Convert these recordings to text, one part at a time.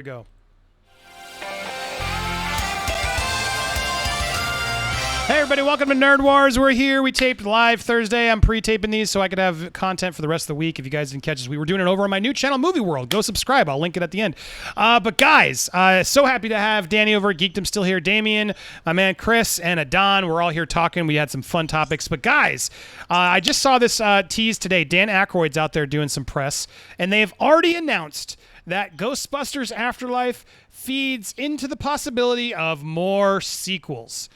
Go. Hey everybody, welcome to Nerd Wars. We're here. We taped live Thursday. I'm pre-taping these so I could have content for the rest of the week. If you guys didn't catch us, we were doing it over on my new channel, Movie World. Go subscribe. I'll link it at the end. But guys, so happy to have Danny over at Geekdom still here. Damien, my man Chris, and Adon. We're all here talking. We had some fun topics. But guys, I just saw this tease today. Dan Aykroyd's out there doing some press, and they have already announced that Ghostbusters Afterlife feeds into the possibility of more sequels.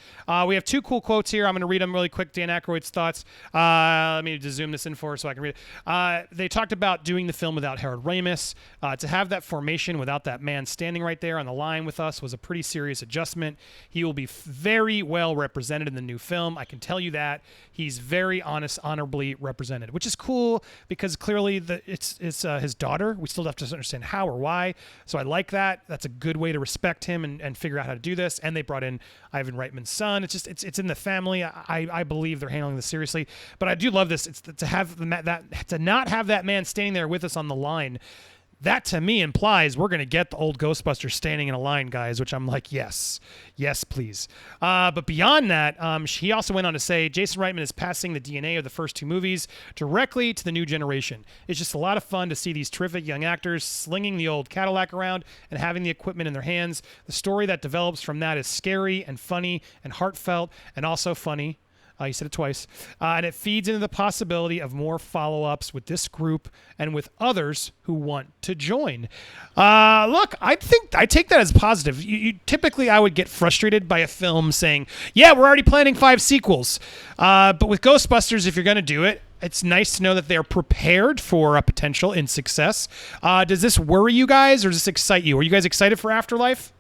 We have two cool quotes here. I'm going to read them really quick. Dan Aykroyd's thoughts. Let me just zoom this in for so I can read it. They talked about doing the film without Harold Ramis. To have that formation without that man standing right there on the line with us was a pretty serious adjustment. He will be very well represented in the new film. I can tell you that. He's very honorably represented, which is cool because clearly it's his daughter. We still have to understand how or why. So I like that. That's a good way to respect him and figure out how to do this. And they brought in Ivan Reitman's son. It's in the family. I believe they're handling this seriously. But I do love this. It's to not have that man standing there with us on the line. That to me implies we're going to get the old Ghostbusters standing in a line, guys, which I'm like, yes, please. But beyond that, he also went on to say Jason Reitman is passing the DNA of the first two movies directly to the new generation. It's just a lot of fun to see these terrific young actors slinging the old Cadillac around and having the equipment in their hands. The story that develops from that is scary and funny and heartfelt and also funny. You said it twice. And it feeds into the possibility of more follow-ups with this group and with others who want to join. Look, I take that as positive. Typically, I would get frustrated by a film saying, yeah, we're already planning 5 sequels. But with Ghostbusters, if you're going to do it, it's nice to know that they're prepared for a potential in success. Does this worry you guys or does this excite you? Are you guys excited for Afterlife?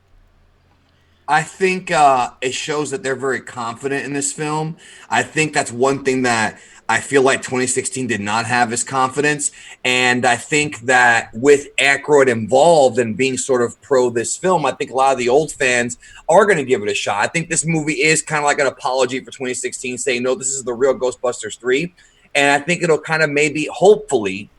I think it shows that they're very confident in this film. I think that's one thing that I feel like 2016 did not have is confidence. And I think that with Aykroyd involved and being sort of pro this film, I think a lot of the old fans are going to give it a shot. I think this movie is kind of like an apology for 2016 saying, no, this is the real Ghostbusters 3. And I think it'll kind of maybe hopefully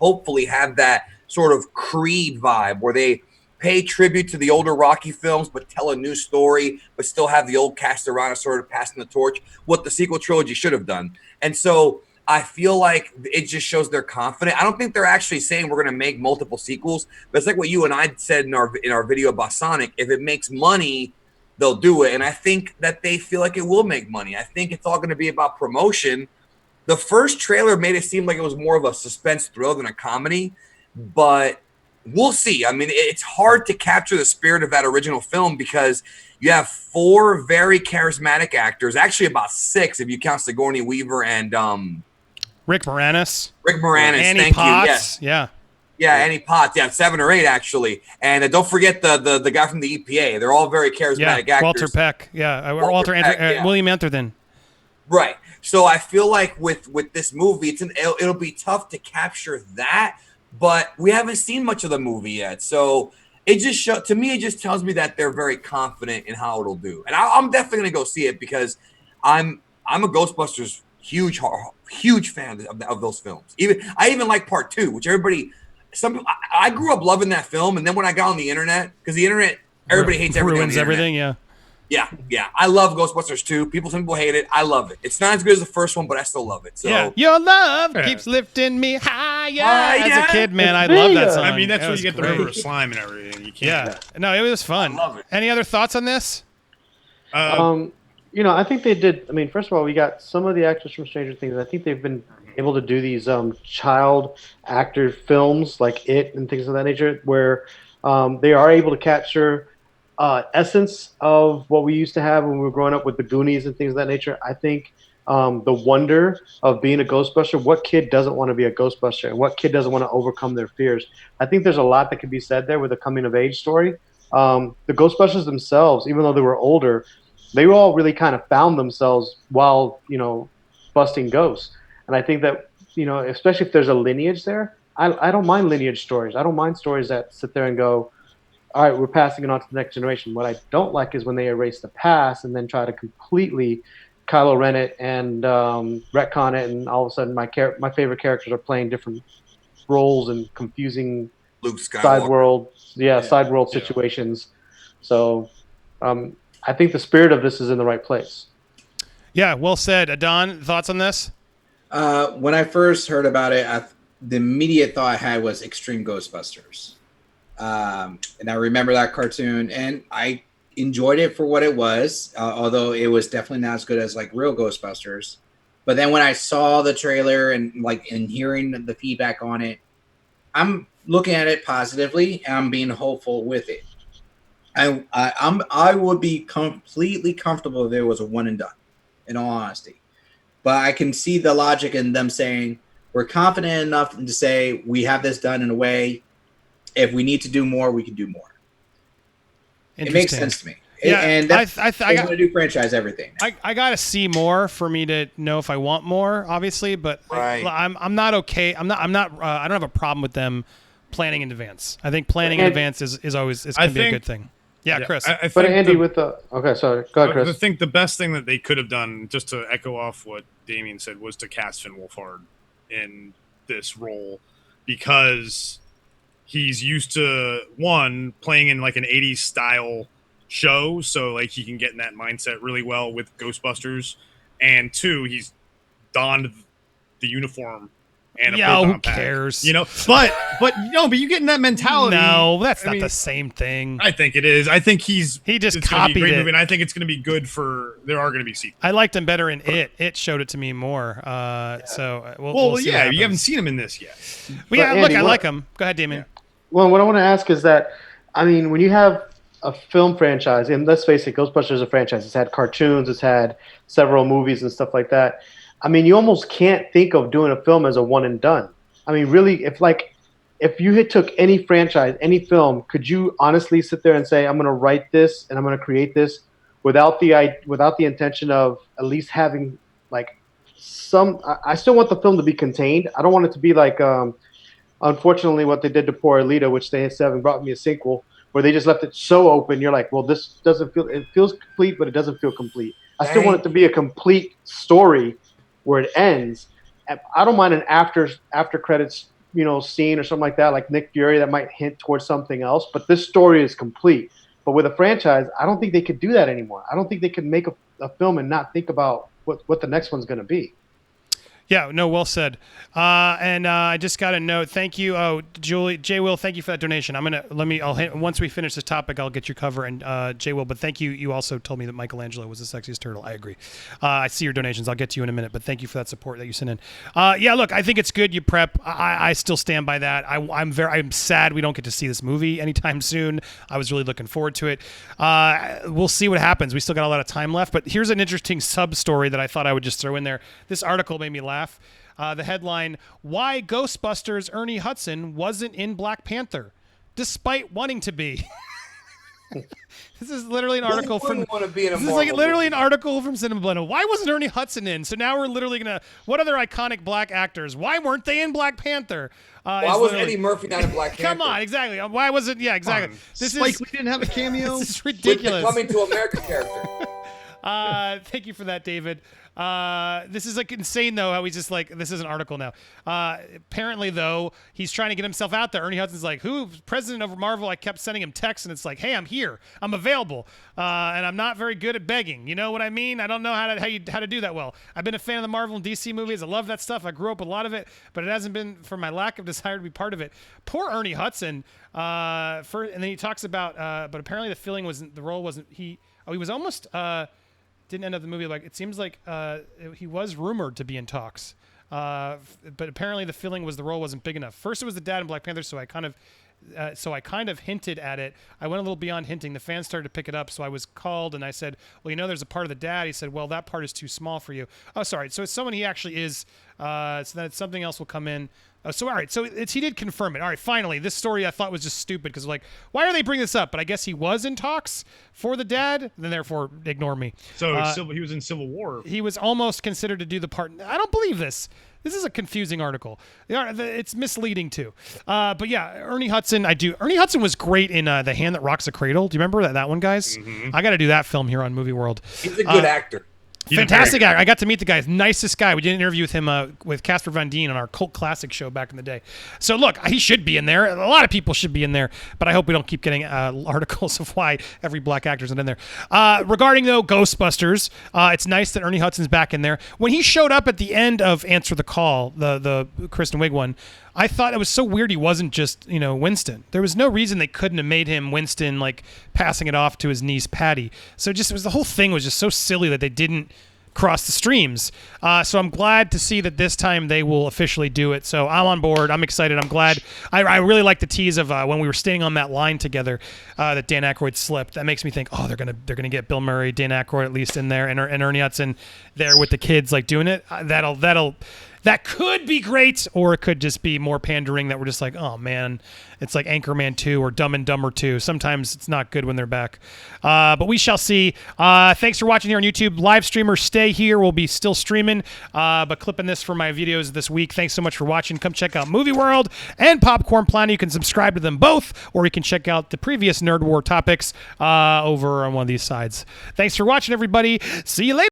have that sort of Creed vibe where they pay tribute to the older Rocky films, but tell a new story, but still have the old cast around us sort of passing the torch, what the sequel trilogy should have done. And so I feel like it just shows they're confident. I don't think they're actually saying we're going to make multiple sequels, but it's like what you and I said in our video about Sonic. If it makes money, they'll do it. And I think that they feel like it will make money. I think it's all going to be about promotion. The first trailer made it seem like it was more of a suspense thrill than a comedy, but we'll see. I mean, it's hard to capture the spirit of that original film because you have 4 very charismatic actors, actually about 6 if you count Sigourney Weaver and Rick Moranis. Annie thank Potts. You. Yes. Yeah, Annie Potts. Yeah, 7 or 8 actually. And don't forget the guy from the EPA. They're all very charismatic actors. Walter Peck. Yeah, William Atherton. Right. So I feel like with this movie, it'll be tough to capture that. But we haven't seen much of the movie yet. So it just tells me that they're very confident in how it'll do. And I'm definitely going to go see it because I'm a Ghostbusters huge fan of those films. I even like part 2, which I grew up loving that film. And then when I got on the internet, because the internet, everybody hates everything. Ruins everything, yeah. Yeah. I love Ghostbusters 2. Some people hate it. I love it. It's not as good as the first one, but I still love it. So yeah. Your love keeps lifting me higher. As a kid, man, I love that song. I mean, that's where you get the river of slime and everything. You can't. Yeah. No, it was fun. I love it. Any other thoughts on this? I think they did. I mean, first of all, we got some of the actors from Stranger Things. I think they've been able to do these child actor films like It and things of that nature where they are able to capture essence of what we used to have when we were growing up with the Goonies and things of that nature. I think the wonder of being a Ghostbuster, what kid doesn't want to be a Ghostbuster and what kid doesn't want to overcome their fears? I think there's a lot that can be said there with a coming of age story. The Ghostbusters themselves, even though they were older, they all really kind of found themselves while, busting ghosts. And I think that, especially if there's a lineage there, I don't mind lineage stories. I don't mind stories that sit there and go, all right, we're passing it on to the next generation. What I don't like is when they erase the past and then try to completely Kylo Ren it and retcon it, and all of a sudden my favorite characters are playing different roles and confusing Luke Skywalker. Side world situations. So, I think the spirit of this is in the right place. Yeah, well said. Don, thoughts on this? When I first heard about it, the immediate thought I had was Extreme Ghostbusters. And I remember that cartoon, and I enjoyed it for what it was, although it was definitely not as good as like real Ghostbusters. But then when I saw the trailer and hearing the feedback on it, I'm looking at it positively, and I'm being hopeful with it. I would be completely comfortable if there was a one and done, in all honesty. But I can see the logic in them saying we're confident enough to say we have this done in a way. If we need to do more, we can do more. It makes sense to me. Yeah, and that's I want to do franchise everything. I got to see more for me to know if I want more, obviously. But I'm not okay. I don't have a problem with them planning in advance. I think planning in advance is always can be a good thing. Yeah, Chris. I think but Andy, okay, sorry, go ahead, Chris. I think the best thing that they could have done, just to echo off what Damien said, was to cast Finn Wolfhard in this role, because he's used to playing in like an 80s style show, so like he can get in that mindset really well with Ghostbusters, and 2, he's donned the uniform and who cares? But you get in that mentality. No, that's not the same thing. I think it is. I think he just copied it. Movie, and I think it's going to be good there are going to be sequels. I liked him better in It. It showed it to me more. So we'll see you haven't seen him in this yet. But yeah, Andy, I like him. Go ahead, Damien. Yeah. Well, what I want to ask is that, I mean, when you have a film franchise, and let's face it, Ghostbusters is a franchise. It's had cartoons, it's had several movies and stuff like that. I mean, you almost can't think of doing a film as a one and done. I mean, really, if you took any franchise, any film, could you honestly sit there and say, I'm going to write this and I'm going to create this without the intention of at least having like some? I still want the film to be contained. I don't want it to be like, unfortunately, what they did to poor Alita, which they haven't brought me a sequel, where they just left it so open. You're like, well, this it feels complete, but it doesn't feel complete. I still want it to be a complete story where it ends. I don't mind an after credits, scene or something like that, like Nick Fury, that might hint towards something else. But this story is complete. But with a franchise, I don't think they could do that anymore. I don't think they can make a film and not think about what the next one's going to be. Yeah, no, well said. And I just got a note. Thank you, Julie, J. Will. Thank you for that donation. Once we finish this topic, I'll get your cover and J. Will. But thank you. You also told me that Michelangelo was the sexiest turtle. I agree. I see your donations. I'll get to you in a minute. But thank you for that support that you sent in. Yeah, look, I think it's good you prep. I still stand by that. I'm sad we don't get to see this movie anytime soon. I was really looking forward to it. We'll see what happens. We still got a lot of time left. But here's an interesting sub story that I thought I would just throw in there. This article made me laugh. The headline, Why Ghostbusters Ernie Hudson Wasn't in Black Panther, Despite Wanting to Be. This is literally an article from literally an article from Cinema Blender. Why wasn't Ernie Hudson in? So now we're literally going to, what other iconic black actors? Why weren't they in Black Panther? Why was Eddie Murphy not in Black Panther? Come on, exactly. Why was it? Yeah, exactly. Spike Lee didn't have a cameo? This is ridiculous. With the Coming to America character. Thank you for that, David. This is like insane though, how he's just like, this is an article now. Apparently though, he's trying to get himself out there. Ernie Hudson's like, president of Marvel? I kept sending him texts and it's like, hey, I'm here. I'm available. And I'm not very good at begging. You know what I mean? I don't know how to do that well. I've been a fan of the Marvel and DC movies. I love that stuff. I grew up with a lot of it, but it hasn't been for my lack of desire to be part of it. Poor Ernie Hudson. And then he talks about, but apparently the role wasn't, he was almost, didn't end up the movie. Like it seems like he was rumored to be in talks, but apparently the feeling was the role wasn't big enough. First it was the dad in Black Panther, so I kind of hinted at it. I went a little beyond hinting. The fans started to pick it up, so I was called and I said, well, there's a part of the dad. He said, well, that part is too small for you. Oh, sorry. So it's someone he actually is. So then something else will come in. So all right, so he did confirm it. All right, finally, this story I thought was just stupid because like, why are they bringing this up? But I guess he was in talks for the dad, then therefore ignore me. So he was in Civil War. He was almost considered to do the part. I don't believe this. This is a confusing article. It's misleading too. But yeah, Ernie Hudson, I do. Ernie Hudson was great in The Hand That Rocks the Cradle. Do you remember that one, guys? Mm-hmm. I got to do that film here on Movie World. He's a good actor. He's a Fantastic very- guy. I got to meet the guy. Nicest guy. We did an interview with him with Casper Van Dien on our Cult Classic show back in the day. So look, he should be in there. A lot of people should be in there, but I hope we don't keep getting articles of why every black actor's not in there. Regarding though Ghostbusters, it's nice that Ernie Hudson's back in there. When he showed up at the end of Answer the Call, the Kristen Wiig one, I thought it was so weird he wasn't just, Winston. There was no reason they couldn't have made him Winston, like passing it off to his niece Patty. So the whole thing was just so silly that they didn't cross the streams. So I'm glad to see that this time they will officially do it. So I'm on board. I'm excited. I'm glad. I really like the tease of when we were standing on that line together that Dan Aykroyd slipped. That makes me think, they're gonna get Bill Murray, Dan Aykroyd at least in there, and Ernie Hudson there with the kids like doing it. That could be great, or it could just be more pandering that we're just like, oh man, it's like Anchorman 2 or Dumb and Dumber 2. Sometimes it's not good when they're back. But we shall see. Thanks for watching here on YouTube. Live streamers, stay here. We'll be still streaming, but clipping this for my videos this week. Thanks so much for watching. Come check out Movie World and Popcorn Planet. You can subscribe to them both, or you can check out the previous Nerd War topics over on one of these sides. Thanks for watching, everybody. See you later.